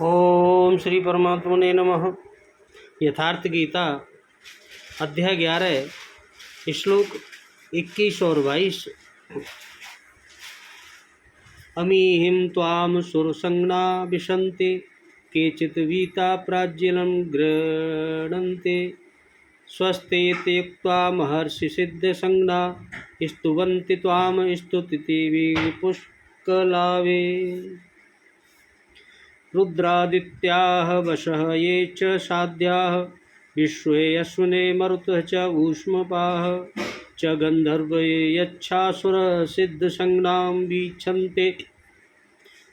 ओम श्री परमात्मने नमः। यथार्थ गीता अध्याय 11 श्लोक 21 और 22। अमीहिं त्वां सुरसंज्ञा विशन्ति केचित् वीता प्राज्ञलं गृह्णन्ते स्वस्ते त्यक्त्वा महर्षि सिद्धसंज्ञा स्तुवन्ति त्वां स्तुतिभिः पुष्कलावे। रुद्रादित्याः वशः ये च साध्याः विश्वे अश्विने मरुतः च ऊष्मपाः च गन्धर्वये यच्छासुरः सिद्धसंज्ञां वीक्षन्ते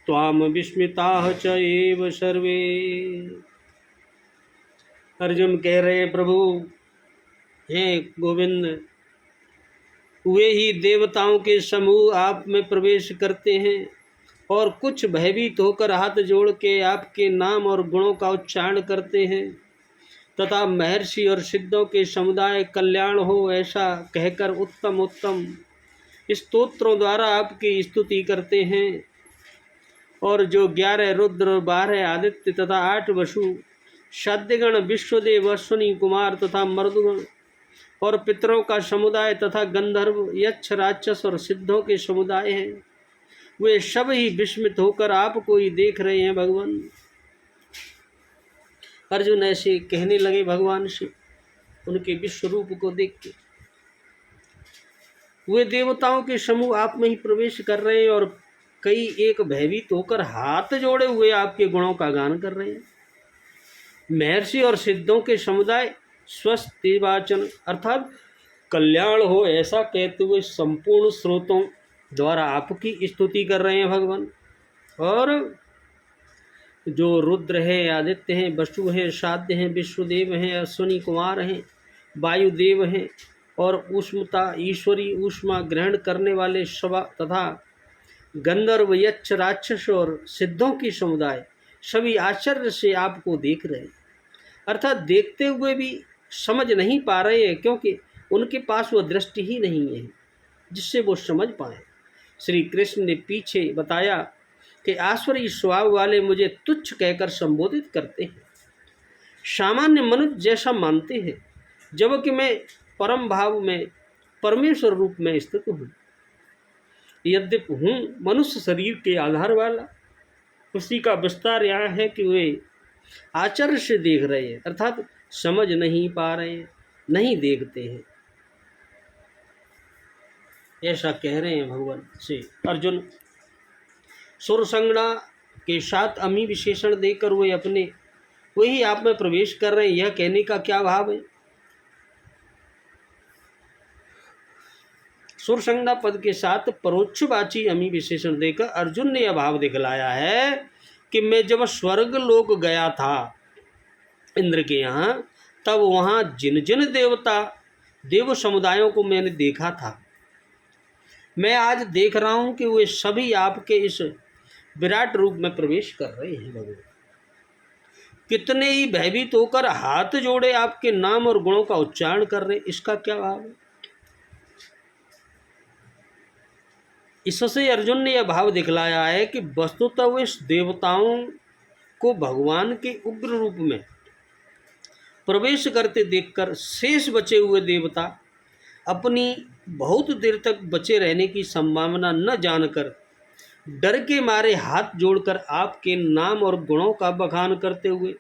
त्वां विस्मिताः च एव सर्वे। अर्जुन कह रहे प्रभु हे गोविंद, वे ही देवताओं के समूह आप में प्रवेश करते हैं और कुछ भयभीत होकर हाथ जोड़ के आपके नाम और गुणों का उच्चारण करते हैं तथा महर्षि और सिद्धों के समुदाय कल्याण हो ऐसा कहकर उत्तम उत्तम स्तोत्रों द्वारा आपकी स्तुति करते हैं। और जो 11 रुद्र, 12 आदित्य तथा 8 वसु, साध्यगण, विश्वदेव, अश्विनी कुमार तथा मरुदगण और पितरों का समुदाय तथा गंधर्व, यक्ष, राक्षस और सिद्धों के समुदाय हैं, वे सब ही विस्मित होकर आपको ही देख रहे हैं भगवान। अर्जुन ऐसे कहने लगे भगवान से उनके विश्व रूप को देख के। वे देवताओं के समूह आप में ही प्रवेश कर रहे हैं और कई एक भयभीत होकर हाथ जोड़े हुए आपके गुणों का गान कर रहे हैं। महर्षि और सिद्धों के समुदाय स्वस्ति वाचन अर्थात कल्याण हो ऐसा कहते हुए संपूर्ण स्रोतों द्वारा आपकी स्तुति कर रहे हैं भगवान। और जो रुद्र है, आदित्य हैं, वसु हैं, साध्य हैं, विश्वदेव हैं, अश्विनी कुमार हैं, वायुदेव हैं और ऊष्मता ईश्वरी ऊष्मा ग्रहण करने वाले सभा तथा गंधर्व, यक्ष, राक्षस और सिद्धों की समुदाय सभी आश्चर्य से आपको देख रहे हैं, अर्थात देखते हुए भी समझ नहीं पा रहे हैं क्योंकि उनके पास वो दृष्टि ही नहीं है जिससे वो समझ पाए। श्री कृष्ण ने पीछे बताया कि आश्वरी स्वभाव वाले मुझे तुच्छ कहकर संबोधित करते हैं, सामान्य मनुष्य जैसा मानते हैं, जबकि मैं परम भाव में परमेश्वर रूप में स्थित हूँ। यद्यपि हूँ मनुष्य शरीर के आधार वाला, उसी का विस्तार यहाँ है कि वे आश्चर्य से देख रहे हैं अर्थात समझ नहीं पा रहे हैं, नहीं देखते हैं, ऐसा कह रहे हैं भगवान से अर्जुन। सुरसंज्ञा के साथ अमी विशेषण देकर वे अपने वही आप में प्रवेश कर रहे हैं, यह कहने का क्या भाव है? सुरसंज्ञा पद के साथ परोक्षवाची अमी विशेषण देकर अर्जुन ने यह भाव दिखलाया है कि मैं जब स्वर्ग लोक गया था इंद्र के यहाँ, तब वहाँ जिन जिन देवता देव समुदायों को मैंने देखा था, मैं आज देख रहा हूँ कि वे सभी आपके इस विराट रूप में प्रवेश कर रहे हैं भगवान। कितने ही भयभीत होकर हाथ जोड़े आपके नाम और गुणों का उच्चारण कर रहे, इसका क्या भाव है? इससे अर्जुन ने यह भाव दिखलाया है कि वस्तुतः वे इस देवताओं को भगवान के उग्र रूप में प्रवेश करते देखकर शेष बचे हुए देवता अपनी बहुत देर तक बचे रहने की संभावना न जानकर डर के मारे हाथ जोड़कर आपके नाम और गुणों का बखान करते हुए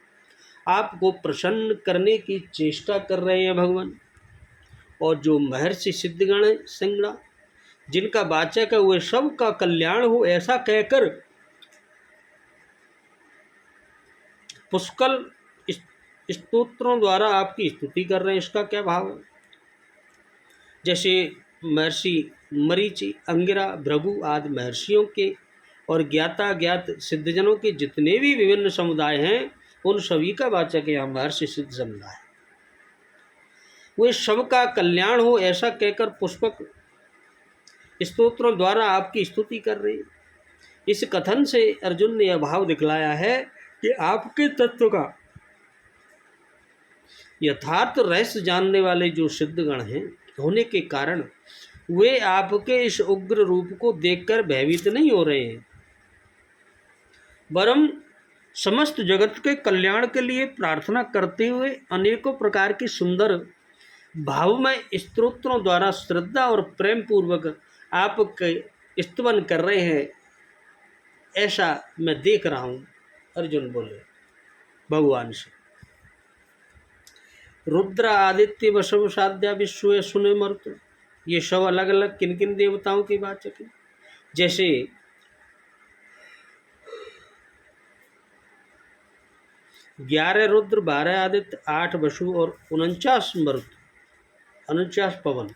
आपको प्रसन्न करने की चेष्टा कर रहे हैं भगवान। और जो महर्षि सिद्धगण संज्ञा जिनका वाचक है, वे सब का कल्याण हो ऐसा कहकर पुष्कल स्तोत्रों द्वारा आपकी स्तुति कर रहे हैं, इसका क्या भाव है? जैसे महर्षि मरीचि, अंगिरा, भृगु आदि महर्षियों के और ज्ञाता ज्ञात सिद्धजनों के जितने भी विभिन्न समुदाय हैं, उन सभी का वाचक यहाँ महर्षि सिद्ध समुदाय, वे सबका कल्याण हो ऐसा कहकर पुष्पक स्तोत्रों द्वारा आपकी स्तुति कर रहे हैं। इस कथन से अर्जुन ने यह भाव दिखलाया है कि आपके तत्व का यथार्थ रहस्य जानने वाले जो सिद्धगण हैं होने के कारण वे आपके इस उग्र रूप को देखकर भयभीत नहीं हो रहे हैं, वरम समस्त जगत के कल्याण के लिए प्रार्थना करते हुए अनेकों प्रकार की सुंदर भावमय स्तोत्रों द्वारा श्रद्धा और प्रेम पूर्वक आपके स्तवन कर रहे हैं, ऐसा मैं देख रहा हूँ। अर्जुन बोले भगवान से। रुद्र आदित्य वसव साध्या विश्व सुने मरुत, ये सब अलग अलग किन किन देवताओं की वाचक है। जैसे 11 रुद्र, 12 आदित्य, 8 वसु और 49 मरुत, 49 पवन,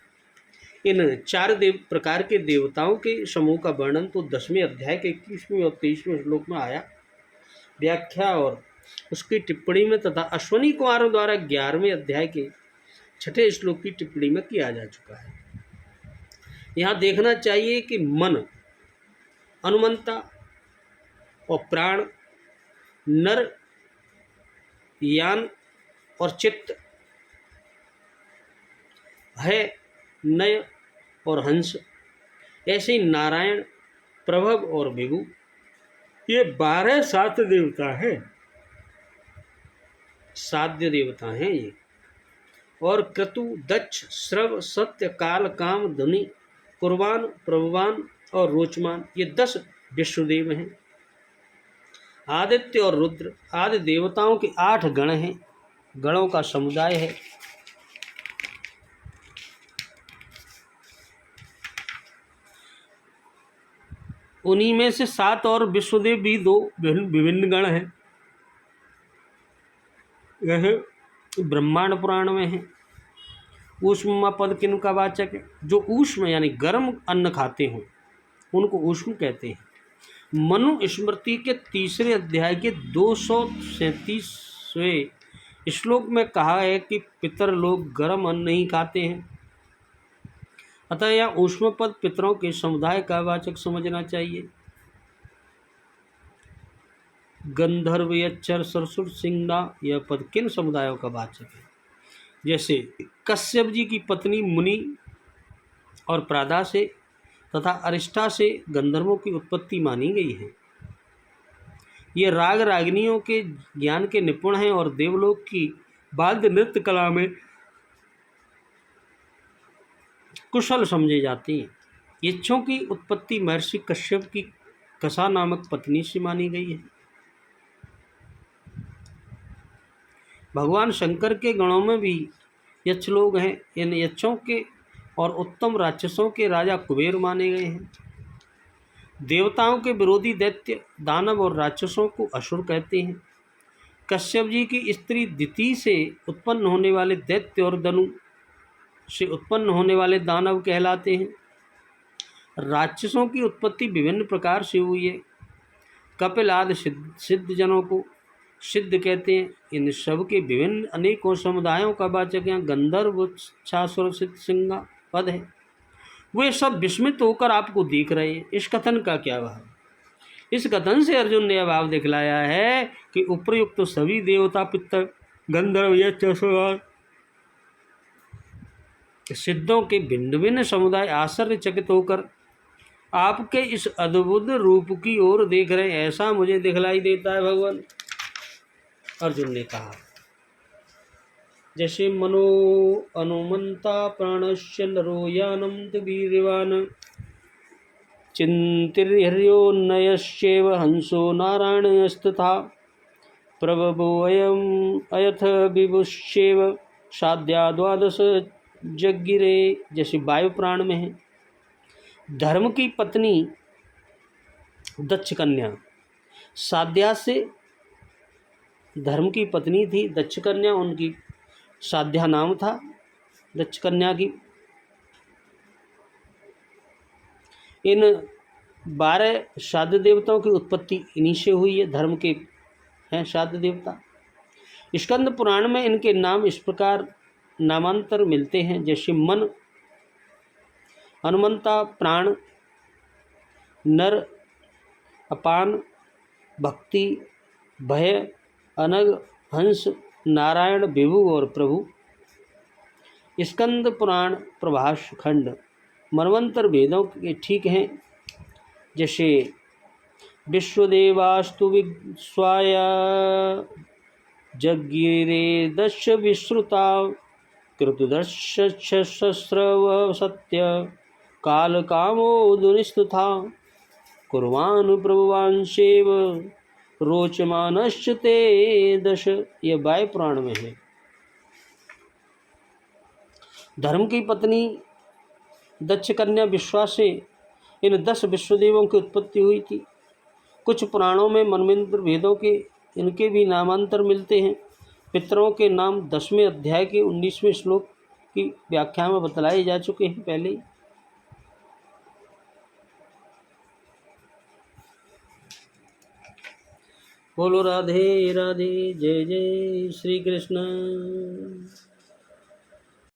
इन 4 प्रकार के देवताओं के समूह का वर्णन तो 10वें अध्याय के 21वें और 23वें श्लोक में आया। व्याख्या और उसकी टिप्पणी में तथा अश्वनी कुमारों द्वारा 11वें अध्याय के 6ठे श्लोक की टिप्पणी में किया जा चुका है। यहाँ देखना चाहिए कि मन, अनुमंता और प्राण, नर, यान और चित्त, भय, नय और हंस, ऐसे ही नारायण, प्रभव और विभु, ये 12 साध्य देवता हैं, साध्य देवता हैं ये। और क्रतु, दक्ष, श्रव, सत्य, काल, काम, धनी, कुर्बान, प्रभवान और रोचमान, ये 10 विश्वदेव हैं। आदित्य और रुद्र आदि देवताओं के 8 गण हैं, गणों का समुदाय है। उन्हीं में से 7 और विश्वदेव भी 2 विभिन्न गण हैं। यह ब्रह्मांड पुराण में है। ऊष्मा पद किन का वाचक है? जो ऊष्म यानी गर्म अन्न खाते हों उनको ऊष्म कहते हैं। मनु स्मृति के 3रे अध्याय के 237वें श्लोक में कहा है कि पितर लोग गर्म अन्न नहीं खाते हैं, अतः यह ऊष्म पद पितरों के समुदाय का वाचक समझना चाहिए। गंधर्व, यक्षर, सरसुर, सिंगना, यह पद किन समुदायों का वाचक है? जैसे कश्यप जी की पत्नी मुनि और प्रादा से तथा अरिष्टा से गंधर्वों की उत्पत्ति मानी गई है। ये राग रागिनियों के ज्ञान के निपुण हैं और देवलोक की वाद्य नृत्य कला में कुशल समझे जाते हैं। यक्षों की उत्पत्ति महर्षि कश्यप की कसा नामक पत्नी से मानी गई है। भगवान शंकर के गणों में भी यक्ष लोग हैं। इन यक्षों के और उत्तम राक्षसों के राजा कुबेर माने गए हैं। देवताओं के विरोधी दैत्य, दानव और राक्षसों को असुर कहते हैं। कश्यप जी की स्त्री दिति से उत्पन्न होने वाले दैत्य और धनु से उत्पन्न होने वाले दानव कहलाते हैं। राक्षसों की उत्पत्ति विभिन्न प्रकार से हुई है। कपिल आदि सिद्धजनों को सिद्ध कहते हैं। इन सब के विभिन्न अनेकों समुदायों का वाचक यहाँ गंधर्व, छासुर, सिद्ध, सिंगा पद है। वे सब विस्मित होकर आपको देख रहे हैं। इस कथन का क्या भाव? इस कथन से अर्जुन ने भाव दिखलाया है कि उपयुक्त तो सभी देवता, पितर, गंधर्व, यक्ष, असुर, सिद्धों के भिन्न भिन्न समुदाय आश्चर्यचकित होकर आपके इस अद्भुत रूप की ओर देख रहे हैं, ऐसा मुझे दिखलाई देता है भगवान। अर्जुन ने कहा, जैसे मनो अनुमंता प्राणस्य नरो यानम वीर्यवान चिंतिर्हर्योन्नयश्चैव हंसो नारायणस्तथा प्रभवोऽयम् अयथ विभुश्चैव साध्या 12 जगिरे। जैसे वायु प्राण में है। धर्म की पत्नी दक्ष कन्या, साध्या से धर्म की पत्नी थी दक्ष कन्या, उनकी साध्या नाम था दक्ष कन्या की। इन 12 साध्य देवताओं की उत्पत्ति इन्हीं से हुई है। धर्म के हैं साध्य देवता। स्कंद पुराण में इनके नाम इस प्रकार नामांतर मिलते हैं, जैसे मन, हनुमंता, प्राण, नर, अपान, भक्ति, भय, अनग, हंस, नारायण, विभु और प्रभु। स्कंद पुराण प्रभास खंड मनवंतर वेदों के ठीक हैं। जैसे विश्वदेवास्तु विश्वाय जज्ञिरे दश विश्रुता कृतदशस्रव सत्य काल कामो दुनिस्तुथा कुर्वान् प्रभुवांशेव रोचमानश्च ते दश। यह वायु पुराण में है। धर्म की पत्नी दक्ष कन्या विश्वा से इन 10 विश्वदेवों की उत्पत्ति हुई थी। कुछ पुराणों में मनवेंद्र भेदों के इनके भी नामांतर मिलते हैं। पितरों के नाम 10वें अध्याय के 19वें श्लोक की व्याख्या में बतलाए जा चुके हैं पहले ही। बोलो राधे राधे, जय जय श्री कृष्ण।